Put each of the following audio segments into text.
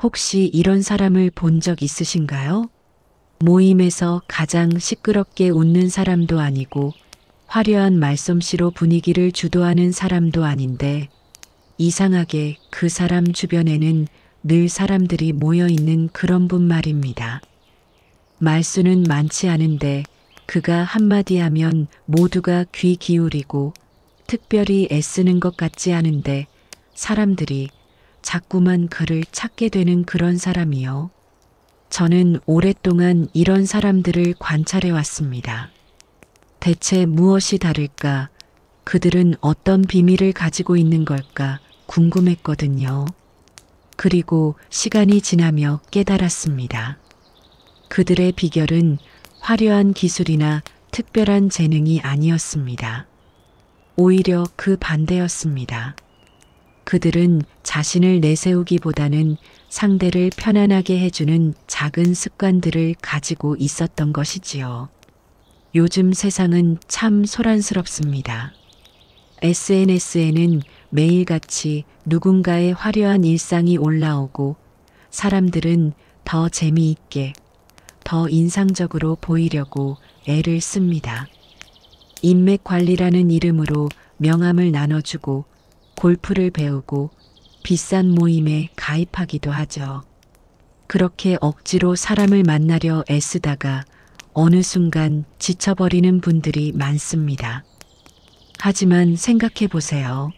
혹시 이런 사람을 본 적 있으신가요? 모임에서 가장 시끄럽게 웃는 사람도 아니고 화려한 말솜씨로 분위기를 주도하는 사람도 아닌데 이상하게 그 사람 주변에는 늘 사람들이 모여 있는 그런 분 말입니다. 말수는 많지 않은데 그가 한마디 하면 모두가 귀 기울이고 특별히 애쓰는 것 같지 않은데 사람들이 자꾸만 그를 찾게 되는 그런 사람이요. 저는 오랫동안 이런 사람들을 관찰해 왔습니다. 대체 무엇이 다를까? 그들은 어떤 비밀을 가지고 있는 걸까 궁금했거든요. 그리고 시간이 지나며 깨달았습니다. 그들의 비결은 화려한 기술이나 특별한 재능이 아니었습니다. 오히려 그 반대였습니다. 그들은 자신을 내세우기보다는 상대를 편안하게 해주는 작은 습관들을 가지고 있었던 것이지요. 요즘 세상은 참 소란스럽습니다. SNS에는 매일같이 누군가의 화려한 일상이 올라오고 사람들은 더 재미있게, 더 인상적으로 보이려고 애를 씁니다. 인맥 관리라는 이름으로 명함을 나눠주고 골프를 배우고 비싼 모임에 가입하기도 하죠. 그렇게 억지로 사람을 만나려 애쓰다가 어느 순간 지쳐버리는 분들이 많습니다. 하지만 생각해 보세요.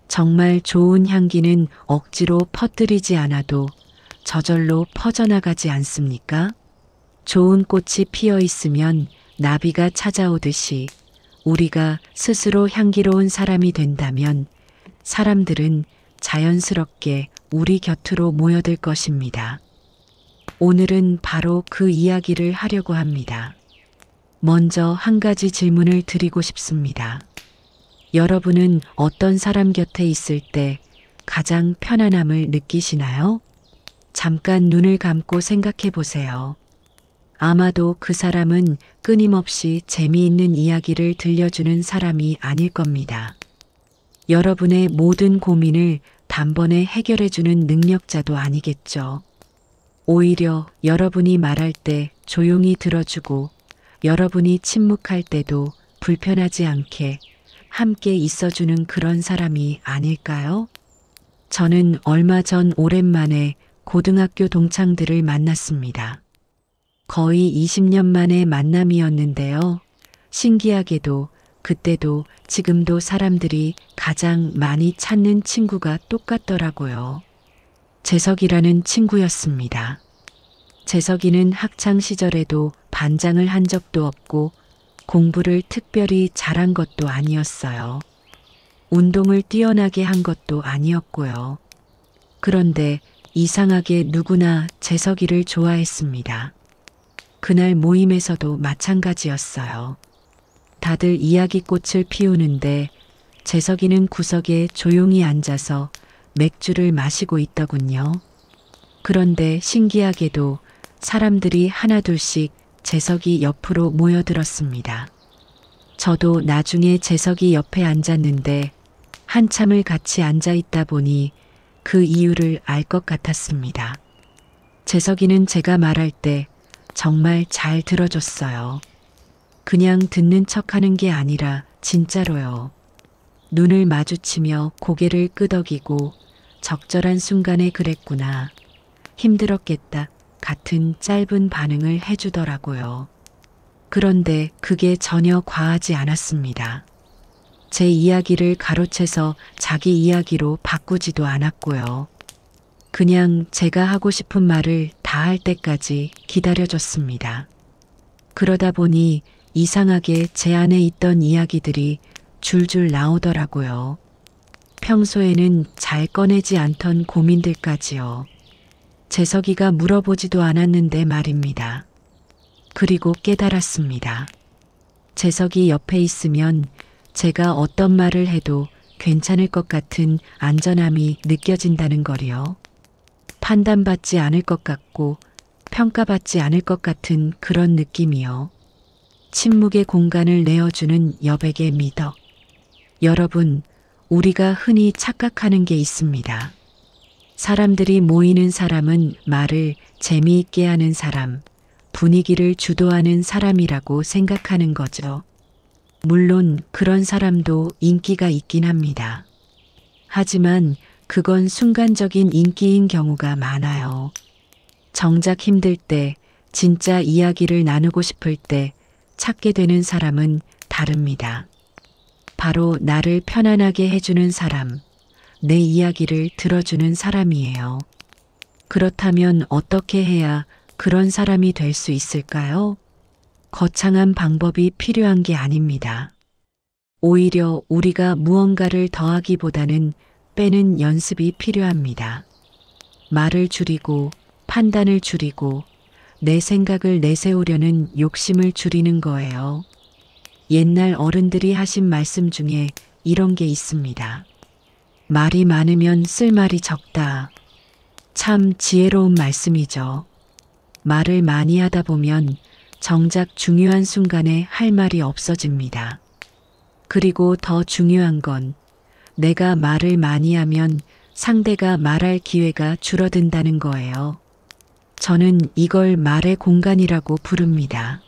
정말 좋은 향기는 억지로 퍼뜨리지 않아도 저절로 퍼져나가지 않습니까? 좋은 꽃이 피어 있으면 나비가 찾아오듯이 우리가 스스로 향기로운 사람이 된다면 사람들은 자연스럽게 우리 곁으로 모여들 것입니다. 오늘은 바로 그 이야기를 하려고 합니다. 먼저 한 가지 질문을 드리고 싶습니다. 여러분은 어떤 사람 곁에 있을 때 가장 편안함을 느끼시나요? 잠깐 눈을 감고 생각해 보세요. 아마도 그 사람은 끊임없이 재미있는 이야기를 들려주는 사람이 아닐 겁니다. 여러분의 모든 고민을 단번에 해결해주는 능력자도 아니겠죠. 오히려 여러분이 말할 때 조용히 들어주고 여러분이 침묵할 때도 불편하지 않게 함께 있어주는 그런 사람이 아닐까요? 저는 얼마 전 오랜만에 고등학교 동창들을 만났습니다. 거의 20년 만의 만남이었는데요. 신기하게도 그때도 지금도 사람들이 가장 많이 찾는 친구가 똑같더라고요. 재석이라는 친구였습니다. 재석이는 학창 시절에도 반장을 한 적도 없고 공부를 특별히 잘한 것도 아니었어요. 운동을 뛰어나게 한 것도 아니었고요. 그런데 이상하게 누구나 재석이를 좋아했습니다. 그날 모임에서도 마찬가지였어요. 다들 이야기꽃을 피우는데 재석이는 구석에 조용히 앉아서 맥주를 마시고 있더군요. 그런데 신기하게도 사람들이 하나둘씩 재석이 옆으로 모여들었습니다. 저도 나중에 재석이 옆에 앉았는데 한참을 같이 앉아 있다 보니 그 이유를 알 것 같았습니다. 재석이는 제가 말할 때 정말 잘 들어줬어요. 그냥 듣는 척하는 게 아니라 진짜로요. 눈을 마주치며 고개를 끄덕이고 적절한 순간에 그랬구나, 힘들었겠다 같은 짧은 반응을 해주더라고요. 그런데 그게 전혀 과하지 않았습니다. 제 이야기를 가로채서 자기 이야기로 바꾸지도 않았고요. 그냥 제가 하고 싶은 말을 다 할 때까지 기다려줬습니다. 그러다 보니 이상하게 제 안에 있던 이야기들이 줄줄 나오더라고요. 평소에는 잘 꺼내지 않던 고민들까지요. 재석이가 물어보지도 않았는데 말입니다. 그리고 깨달았습니다. 재석이 옆에 있으면 제가 어떤 말을 해도 괜찮을 것 같은 안전함이 느껴진다는 거리요. 판단받지 않을 것 같고 평가받지 않을 것 같은 그런 느낌이요. 침묵의 공간을 내어주는 여백의 미덕. 여러분, 우리가 흔히 착각하는 게 있습니다. 사람들이 모이는 사람은 말을 재미있게 하는 사람, 분위기를 주도하는 사람이라고 생각하는 거죠. 물론 그런 사람도 인기가 있긴 합니다. 하지만 그건 순간적인 인기인 경우가 많아요. 정작 힘들 때, 진짜 이야기를 나누고 싶을 때 찾게 되는 사람은 다릅니다. 바로 나를 편안하게 해주는 사람, 내 이야기를 들어주는 사람이에요. 그렇다면 어떻게 해야 그런 사람이 될 수 있을까요? 거창한 방법이 필요한 게 아닙니다. 오히려 우리가 무언가를 더하기보다는 빼는 연습이 필요합니다. 말을 줄이고 판단을 줄이고 내 생각을 내세우려는 욕심을 줄이는 거예요. 옛날 어른들이 하신 말씀 중에 이런 게 있습니다. 말이 많으면 쓸 말이 적다. 참 지혜로운 말씀이죠. 말을 많이 하다 보면 정작 중요한 순간에 할 말이 없어집니다. 그리고 더 중요한 건 내가 말을 많이 하면 상대가 말할 기회가 줄어든다는 거예요. 저는 이걸 말의 공간이라고 부릅니다.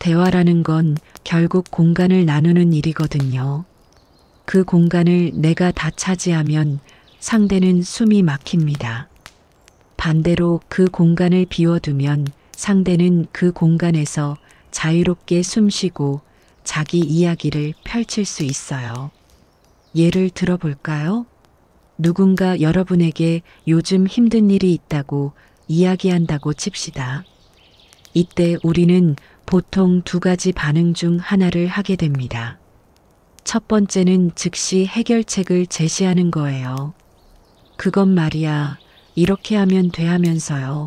대화라는 건 결국 공간을 나누는 일이거든요. 그 공간을 내가 다 차지하면 상대는 숨이 막힙니다. 반대로 그 공간을 비워두면 상대는 그 공간에서 자유롭게 숨쉬고 자기 이야기를 펼칠 수 있어요. 예를 들어볼까요? 누군가 여러분에게 요즘 힘든 일이 있다고 이야기한다고 칩시다. 이때 우리는 보통 두 가지 반응 중 하나를 하게 됩니다. 첫 번째는 즉시 해결책을 제시하는 거예요. 그건 말이야, 이렇게 하면 돼 하면서요.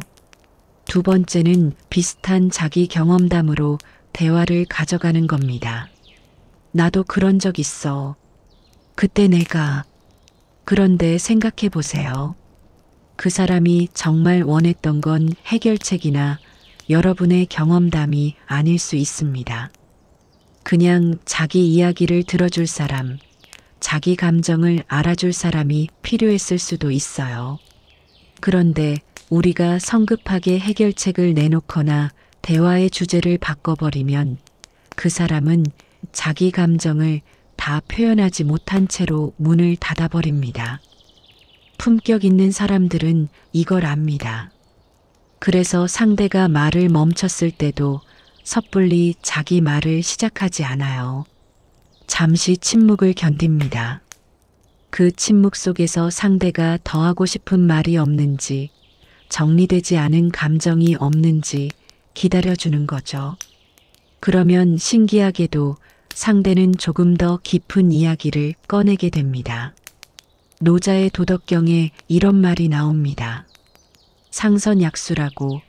두 번째는 비슷한 자기 경험담으로 대화를 가져가는 겁니다. 나도 그런 적 있어. 그때 내가. 그런데 생각해 보세요. 그 사람이 정말 원했던 건 해결책이나 여러분의 경험담이 아닐 수 있습니다. 그냥 자기 이야기를 들어줄 사람, 자기 감정을 알아줄 사람이 필요했을 수도 있어요. 그런데 우리가 성급하게 해결책을 내놓거나 대화의 주제를 바꿔버리면 그 사람은 자기 감정을 다 표현하지 못한 채로 문을 닫아버립니다. 품격 있는 사람들은 이걸 압니다. 그래서 상대가 말을 멈췄을 때도 섣불리 자기 말을 시작하지 않아요. 잠시 침묵을 견딥니다. 그 침묵 속에서 상대가 더 하고 싶은 말이 없는지, 정리되지 않은 감정이 없는지 기다려주는 거죠. 그러면 신기하게도 상대는 조금 더 깊은 이야기를 꺼내게 됩니다. 노자의 도덕경에 이런 말이 나옵니다. 상선약수라고,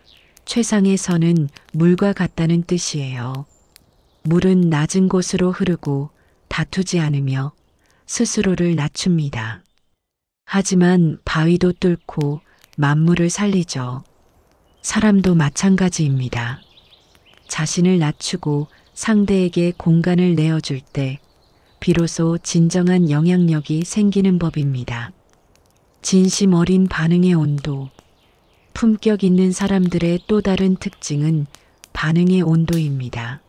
최상의 선은 물과 같다는 뜻이에요. 물은 낮은 곳으로 흐르고 다투지 않으며 스스로를 낮춥니다. 하지만 바위도 뚫고 만물을 살리죠. 사람도 마찬가지입니다. 자신을 낮추고 상대에게 공간을 내어줄 때 비로소 진정한 영향력이 생기는 법입니다. 진심 어린 반응의 온도. 품격 있는 사람들의 또 다른 특징은 반응의 온도입니다.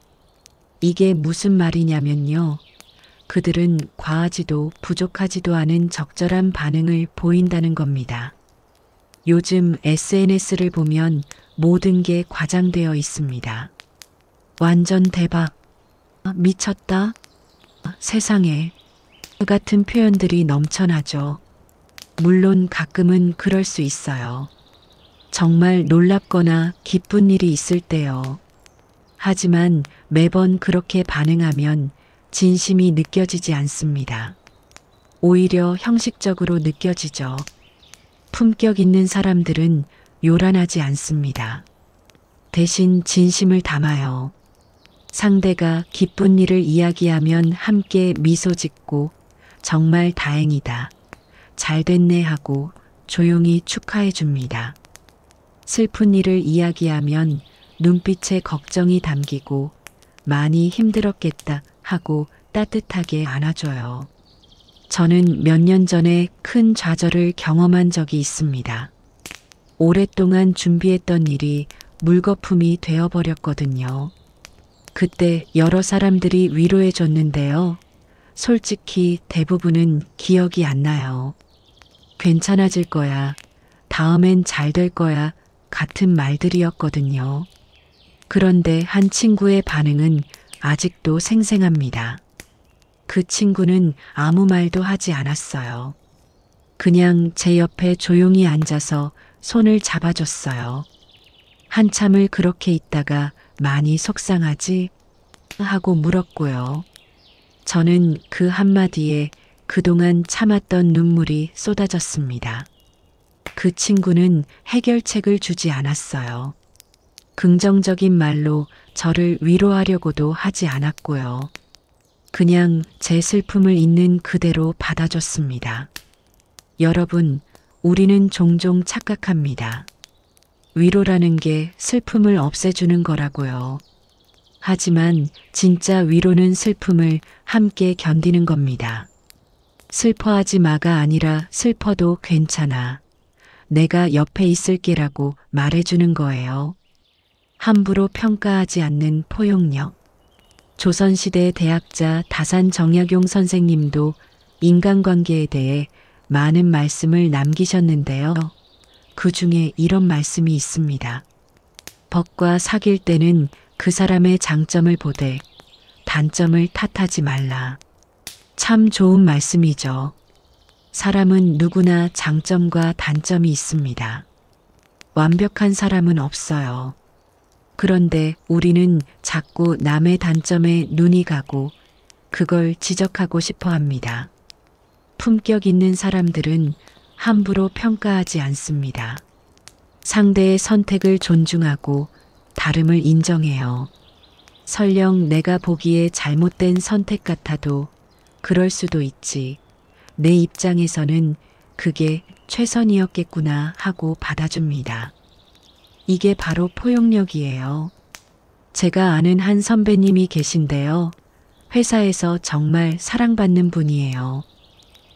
이게 무슨 말이냐면요. 그들은 과하지도 부족하지도 않은 적절한 반응을 보인다는 겁니다. 요즘 SNS를 보면 모든 게 과장되어 있습니다. 완전 대박, 미쳤다, 세상에 같은 표현들이 넘쳐나죠. 물론 가끔은 그럴 수 있어요. 정말 놀랍거나 기쁜 일이 있을 때요. 하지만 매번 그렇게 반응하면 진심이 느껴지지 않습니다. 오히려 형식적으로 느껴지죠. 품격 있는 사람들은 요란하지 않습니다. 대신 진심을 담아요. 상대가 기쁜 일을 이야기하면 함께 미소 짓고 정말 다행이다, 잘 됐네 하고 조용히 축하해 줍니다. 슬픈 일을 이야기하면 눈빛에 걱정이 담기고 많이 힘들었겠다 하고 따뜻하게 안아줘요. 저는 몇 년 전에 큰 좌절을 경험한 적이 있습니다. 오랫동안 준비했던 일이 물거품이 되어버렸거든요. 그때 여러 사람들이 위로해 줬는데요. 솔직히 대부분은 기억이 안 나요. 괜찮아질 거야. 다음엔 잘 될 거야. 같은 말들이었거든요. 그런데 한 친구의 반응은 아직도 생생합니다. 그 친구는 아무 말도 하지 않았어요. 그냥 제 옆에 조용히 앉아서 손을 잡아줬어요. 한참을 그렇게 있다가 많이 속상하지? 하고 물었고요. 저는 그 한마디에 그동안 참았던 눈물이 쏟아졌습니다. 그 친구는 해결책을 주지 않았어요. 긍정적인 말로 저를 위로하려고도 하지 않았고요. 그냥 제 슬픔을 있는 그대로 받아줬습니다. 여러분, 우리는 종종 착각합니다. 위로라는 게 슬픔을 없애주는 거라고요. 하지만 진짜 위로는 슬픔을 함께 견디는 겁니다. 슬퍼하지 마가 아니라 슬퍼도 괜찮아. 내가 옆에 있을게라고 말해주는 거예요. 함부로 평가하지 않는 포용력. 조선시대 대학자 다산 정약용 선생님도 인간관계에 대해 많은 말씀을 남기셨는데요. 그 중에 이런 말씀이 있습니다. 법과 사귈 때는 그 사람의 장점을 보되 단점을 탓하지 말라. 참 좋은 말씀이죠. 사람은 누구나 장점과 단점이 있습니다. 완벽한 사람은 없어요. 그런데 우리는 자꾸 남의 단점에 눈이 가고 그걸 지적하고 싶어 합니다. 품격 있는 사람들은 함부로 평가하지 않습니다. 상대의 선택을 존중하고 다름을 인정해요. 설령 내가 보기에 잘못된 선택 같아도 그럴 수도 있지. 내 입장에서는 그게 최선이었겠구나 하고 받아줍니다. 이게 바로 포용력이에요. 제가 아는 한 선배님이 계신데요. 회사에서 정말 사랑받는 분이에요.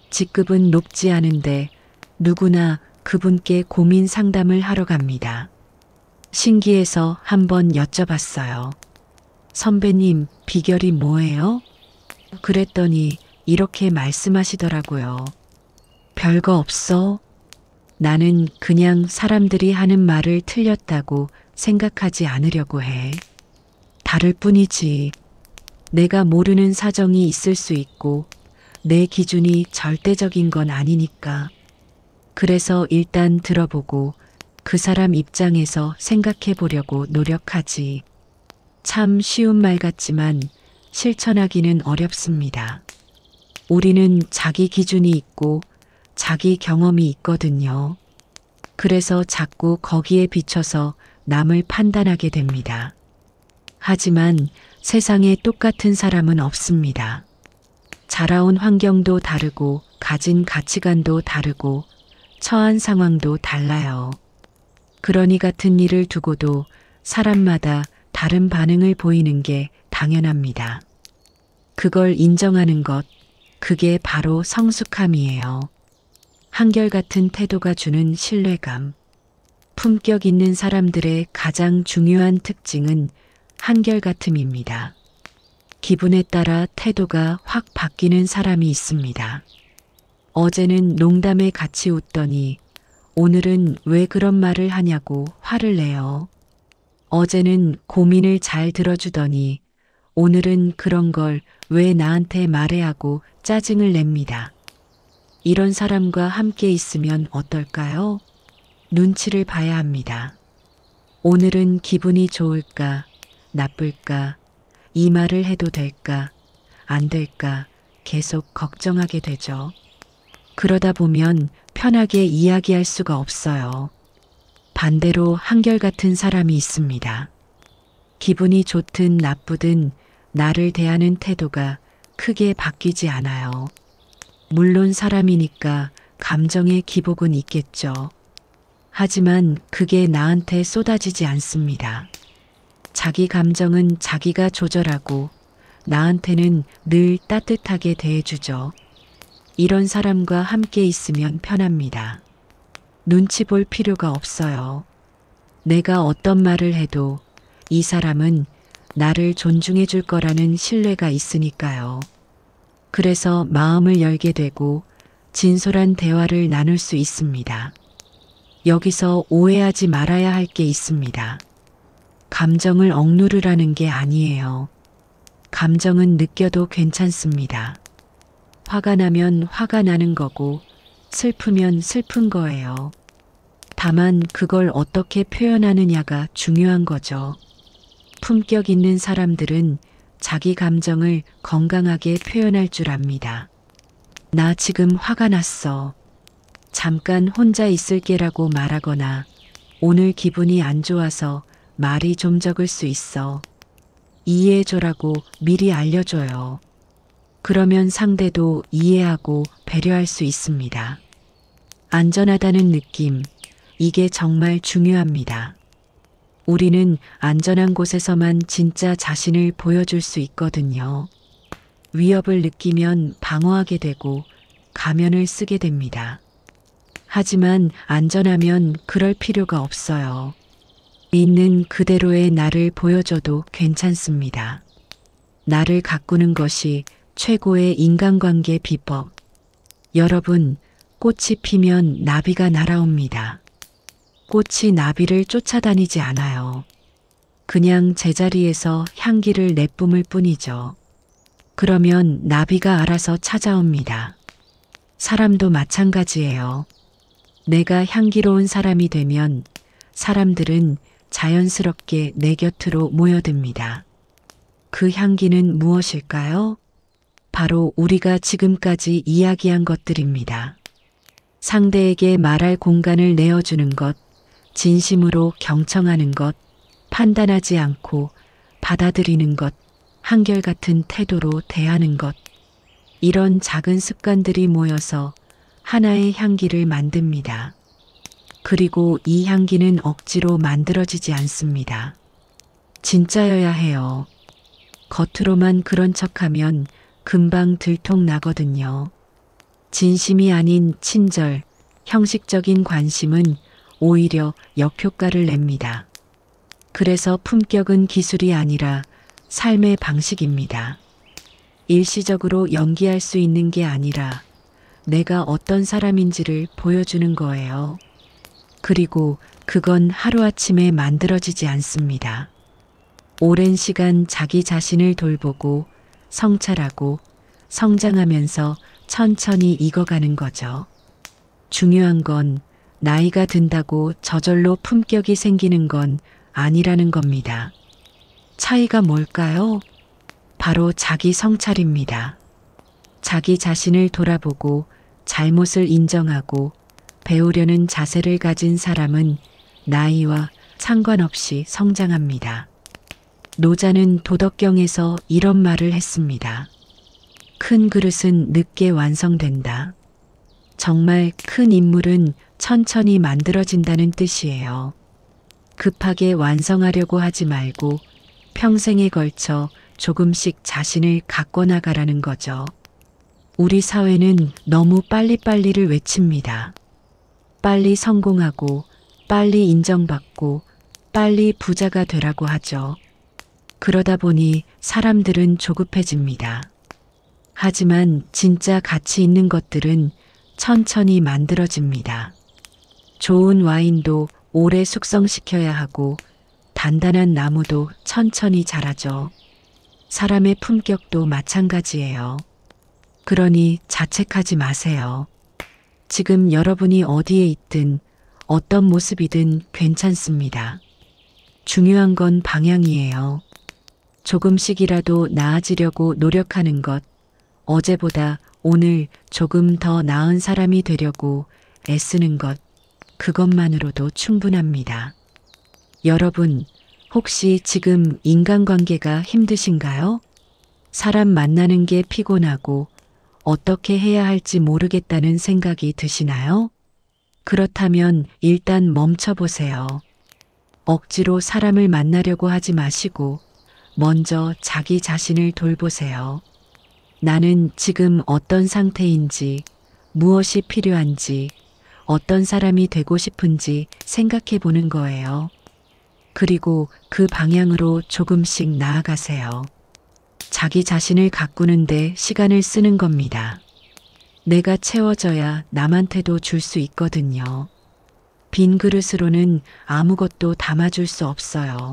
직급은 높지 않은데 누구나 그분께 고민 상담을 하러 갑니다. 신기해서 한번 여쭤봤어요. 선배님, 비결이 뭐예요? 그랬더니 이렇게 말씀하시더라고요. 별거 없어. 나는 그냥 사람들이 하는 말을 틀렸다고 생각하지 않으려고 해. 다를 뿐이지. 내가 모르는 사정이 있을 수 있고 내 기준이 절대적인 건 아니니까. 그래서 일단 들어보고 그 사람 입장에서 생각해 보려고 노력하지. 참 쉬운 말 같지만 실천하기는 어렵습니다. 우리는 자기 기준이 있고 자기 경험이 있거든요. 그래서 자꾸 거기에 비춰서 남을 판단하게 됩니다. 하지만 세상에 똑같은 사람은 없습니다. 자라온 환경도 다르고 가진 가치관도 다르고 처한 상황도 달라요. 그러니 같은 일을 두고도 사람마다 다른 반응을 보이는 게 당연합니다. 그걸 인정하는 것, 그게 바로 성숙함이에요. 한결같은 태도가 주는 신뢰감. 품격 있는 사람들의 가장 중요한 특징은 한결같음입니다. 기분에 따라 태도가 확 바뀌는 사람이 있습니다. 어제는 농담에 같이 웃더니 오늘은 왜 그런 말을 하냐고 화를 내요. 어제는 고민을 잘 들어주더니 오늘은 그런 걸 왜 나한테 말해 하고 짜증을 냅니다. 이런 사람과 함께 있으면 어떨까요? 눈치를 봐야 합니다. 오늘은 기분이 좋을까, 나쁠까, 이 말을 해도 될까, 안 될까 계속 걱정하게 되죠. 그러다 보면 편하게 이야기할 수가 없어요. 반대로 한결같은 사람이 있습니다. 기분이 좋든 나쁘든 나를 대하는 태도가 크게 바뀌지 않아요. 물론 사람이니까 감정의 기복은 있겠죠. 하지만 그게 나한테 쏟아지지 않습니다. 자기 감정은 자기가 조절하고 나한테는 늘 따뜻하게 대해주죠. 이런 사람과 함께 있으면 편합니다. 눈치 볼 필요가 없어요. 내가 어떤 말을 해도 이 사람은 나를 존중해 줄 거라는 신뢰가 있으니까요. 그래서 마음을 열게 되고 진솔한 대화를 나눌 수 있습니다. 여기서 오해하지 말아야 할 게 있습니다. 감정을 억누르라는 게 아니에요. 감정은 느껴도 괜찮습니다. 화가 나면 화가 나는 거고 슬프면 슬픈 거예요. 다만 그걸 어떻게 표현하느냐가 중요한 거죠. 품격 있는 사람들은 자기 감정을 건강하게 표현할 줄 압니다. 나 지금 화가 났어. 잠깐 혼자 있을게라고 말하거나 오늘 기분이 안 좋아서 말이 좀 적을 수 있어. 이해해줘라고 미리 알려줘요. 그러면 상대도 이해하고 배려할 수 있습니다. 안전하다는 느낌, 이게 정말 중요합니다. 우리는 안전한 곳에서만 진짜 자신을 보여줄 수 있거든요. 위협을 느끼면 방어하게 되고 가면을 쓰게 됩니다. 하지만 안전하면 그럴 필요가 없어요. 있는 그대로의 나를 보여줘도 괜찮습니다. 나를 가꾸는 것이 최고의 인간관계 비법. 여러분, 꽃이 피면 나비가 날아옵니다. 꽃이 나비를 쫓아다니지 않아요. 그냥 제자리에서 향기를 내뿜을 뿐이죠. 그러면 나비가 알아서 찾아옵니다. 사람도 마찬가지예요. 내가 향기로운 사람이 되면 사람들은 자연스럽게 내 곁으로 모여듭니다. 그 향기는 무엇일까요? 바로 우리가 지금까지 이야기한 것들입니다. 상대에게 말할 공간을 내어주는 것, 진심으로 경청하는 것, 판단하지 않고 받아들이는 것, 한결같은 태도로 대하는 것. 이런 작은 습관들이 모여서 하나의 향기를 만듭니다. 그리고 이 향기는 억지로 만들어지지 않습니다. 진짜여야 해요. 겉으로만 그런 척하면 금방 들통나거든요. 진심이 아닌 친절, 형식적인 관심은 오히려 역효과를 냅니다. 그래서 품격은 기술이 아니라 삶의 방식입니다. 일시적으로 연기할 수 있는 게 아니라 내가 어떤 사람인지를 보여주는 거예요. 그리고 그건 하루아침에 만들어지지 않습니다. 오랜 시간 자기 자신을 돌보고 성찰하고 성장하면서 천천히 익어가는 거죠. 중요한 건 나이가 든다고 저절로 품격이 생기는 건 아니라는 겁니다. 차이가 뭘까요? 바로 자기 성찰입니다. 자기 자신을 돌아보고 잘못을 인정하고 배우려는 자세를 가진 사람은 나이와 상관없이 성장합니다. 노자는 도덕경에서 이런 말을 했습니다. 큰 그릇은 늦게 완성된다. 정말 큰 인물은 천천히 만들어진다는 뜻이에요. 급하게 완성하려고 하지 말고 평생에 걸쳐 조금씩 자신을 가꿔나가라는 거죠. 우리 사회는 너무 빨리빨리를 외칩니다. 빨리 성공하고 빨리 인정받고 빨리 부자가 되라고 하죠. 그러다 보니 사람들은 조급해집니다. 하지만 진짜 가치 있는 것들은 천천히 만들어집니다. 좋은 와인도 오래 숙성시켜야 하고 단단한 나무도 천천히 자라죠. 사람의 품격도 마찬가지예요. 그러니 자책하지 마세요. 지금 여러분이 어디에 있든 어떤 모습이든 괜찮습니다. 중요한 건 방향이에요. 조금씩이라도 나아지려고 노력하는 것, 어제보다 오늘 조금 더 나은 사람이 되려고 애쓰는 것, 그것만으로도 충분합니다. 여러분, 혹시 지금 인간관계가 힘드신가요? 사람 만나는 게 피곤하고 어떻게 해야 할지 모르겠다는 생각이 드시나요? 그렇다면 일단 멈춰보세요. 억지로 사람을 만나려고 하지 마시고 먼저 자기 자신을 돌보세요. 나는 지금 어떤 상태인지, 무엇이 필요한지, 어떤 사람이 되고 싶은지 생각해 보는 거예요. 그리고 그 방향으로 조금씩 나아가세요. 자기 자신을 가꾸는데 시간을 쓰는 겁니다. 내가 채워져야 남한테도 줄 수 있거든요. 빈 그릇으로는 아무것도 담아줄 수 없어요.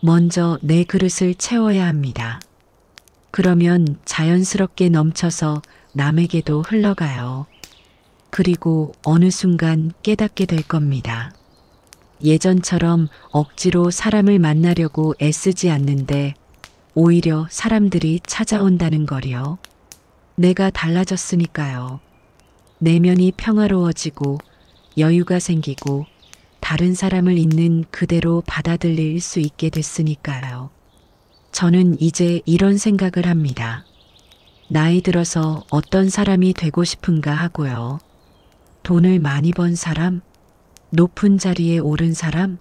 먼저 내 그릇을 채워야 합니다. 그러면 자연스럽게 넘쳐서 남에게도 흘러가요. 그리고 어느 순간 깨닫게 될 겁니다. 예전처럼 억지로 사람을 만나려고 애쓰지 않는데 오히려 사람들이 찾아온다는 거요. 내가 달라졌으니까요. 내면이 평화로워지고 여유가 생기고 다른 사람을 있는 그대로 받아들일 수 있게 됐으니까요. 저는 이제 이런 생각을 합니다. 나이 들어서 어떤 사람이 되고 싶은가 하고요. 돈을 많이 번 사람? 높은 자리에 오른 사람?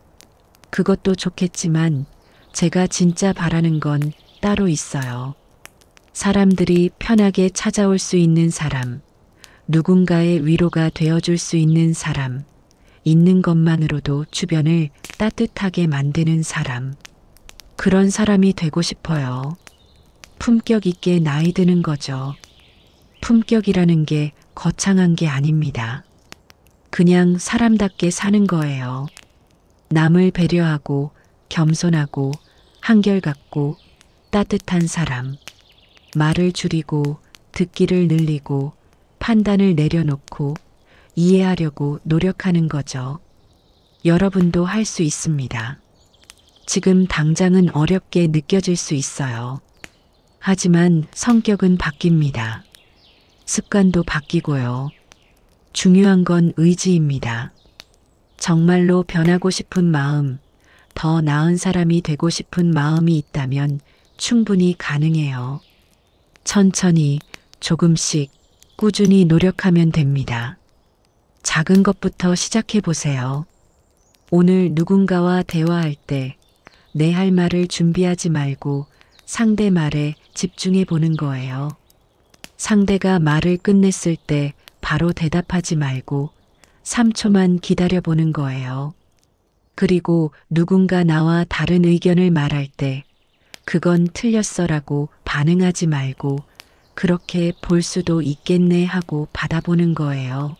그것도 좋겠지만 제가 진짜 바라는 건 따로 있어요. 사람들이 편하게 찾아올 수 있는 사람, 누군가의 위로가 되어줄 수 있는 사람, 있는 것만으로도 주변을 따뜻하게 만드는 사람. 그런 사람이 되고 싶어요. 품격 있게 나이 드는 거죠. 품격이라는 게 거창한 게 아닙니다. 그냥 사람답게 사는 거예요. 남을 배려하고 겸손하고 한결같고 따뜻한 사람. 말을 줄이고 듣기를 늘리고 판단을 내려놓고 이해하려고 노력하는 거죠. 여러분도 할 수 있습니다. 지금 당장은 어렵게 느껴질 수 있어요. 하지만 성격은 바뀝니다. 습관도 바뀌고요. 중요한 건 의지입니다. 정말로 변하고 싶은 마음, 더 나은 사람이 되고 싶은 마음이 있다면 충분히 가능해요. 천천히, 조금씩, 꾸준히 노력하면 됩니다. 작은 것부터 시작해 보세요. 오늘 누군가와 대화할 때 내 할 말을 준비하지 말고 상대 말에 집중해 보는 거예요. 상대가 말을 끝냈을 때 바로 대답하지 말고 3초만 기다려 보는 거예요. 그리고 누군가 나와 다른 의견을 말할 때 그건 틀렸어라고 반응하지 말고 그렇게 볼 수도 있겠네 하고 받아보는 거예요.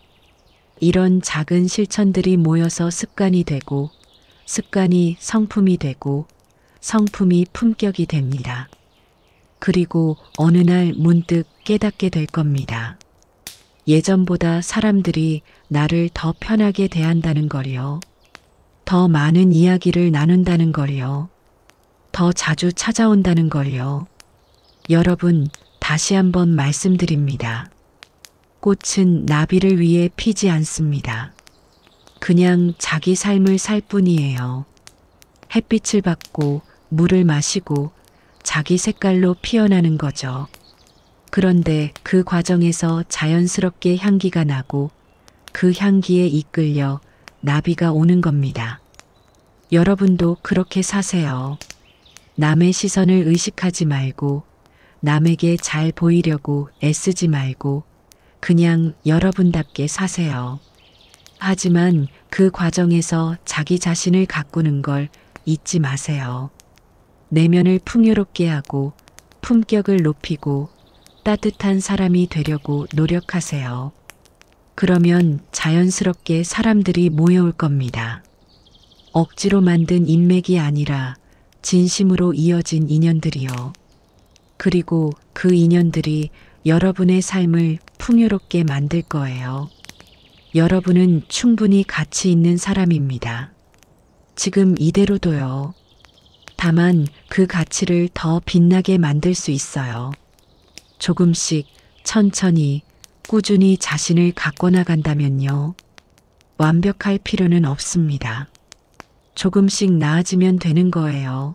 이런 작은 실천들이 모여서 습관이 되고 습관이 성품이 되고 성품이 품격이 됩니다. 그리고 어느 날 문득 깨닫게 될 겁니다. 예전보다 사람들이 나를 더 편하게 대한다는 걸요. 더 많은 이야기를 나눈다는 걸요. 더 자주 찾아온다는 걸요. 여러분, 다시 한번 말씀드립니다. 꽃은 나비를 위해 피지 않습니다. 그냥 자기 삶을 살 뿐이에요. 햇빛을 받고 물을 마시고 자기 색깔로 피어나는 거죠. 그런데 그 과정에서 자연스럽게 향기가 나고 그 향기에 이끌려 나비가 오는 겁니다. 여러분도 그렇게 사세요. 남의 시선을 의식하지 말고 남에게 잘 보이려고 애쓰지 말고 그냥 여러분답게 사세요. 하지만 그 과정에서 자기 자신을 가꾸는 걸 잊지 마세요. 내면을 풍요롭게 하고 품격을 높이고 따뜻한 사람이 되려고 노력하세요. 그러면 자연스럽게 사람들이 모여올 겁니다. 억지로 만든 인맥이 아니라 진심으로 이어진 인연들이요. 그리고 그 인연들이 여러분의 삶을 풍요롭게 만들 거예요. 여러분은 충분히 가치 있는 사람입니다. 지금 이대로도요. 다만 그 가치를 더 빛나게 만들 수 있어요. 조금씩 천천히 꾸준히 자신을 가꿔나간다면요. 완벽할 필요는 없습니다. 조금씩 나아지면 되는 거예요.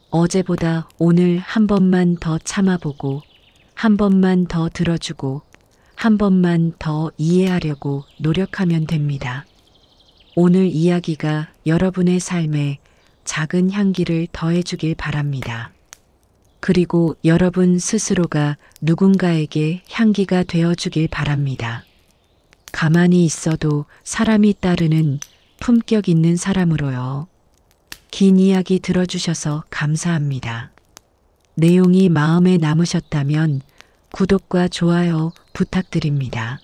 어제보다 오늘 한 번만 더 참아보고 한 번만 더 들어주고 한 번만 더 이해하려고 노력하면 됩니다. 오늘 이야기가 여러분의 삶에 작은 향기를 더해주길 바랍니다. 그리고 여러분 스스로가 누군가에게 향기가 되어주길 바랍니다. 가만히 있어도 사람이 따르는 품격 있는 사람으로요. 긴 이야기 들어주셔서 감사합니다. 내용이 마음에 남으셨다면 구독과 좋아요 부탁드립니다.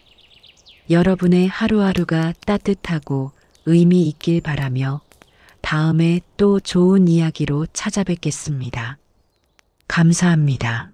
여러분의 하루하루가 따뜻하고 의미 있길 바라며 다음에 또 좋은 이야기로 찾아뵙겠습니다. 감사합니다.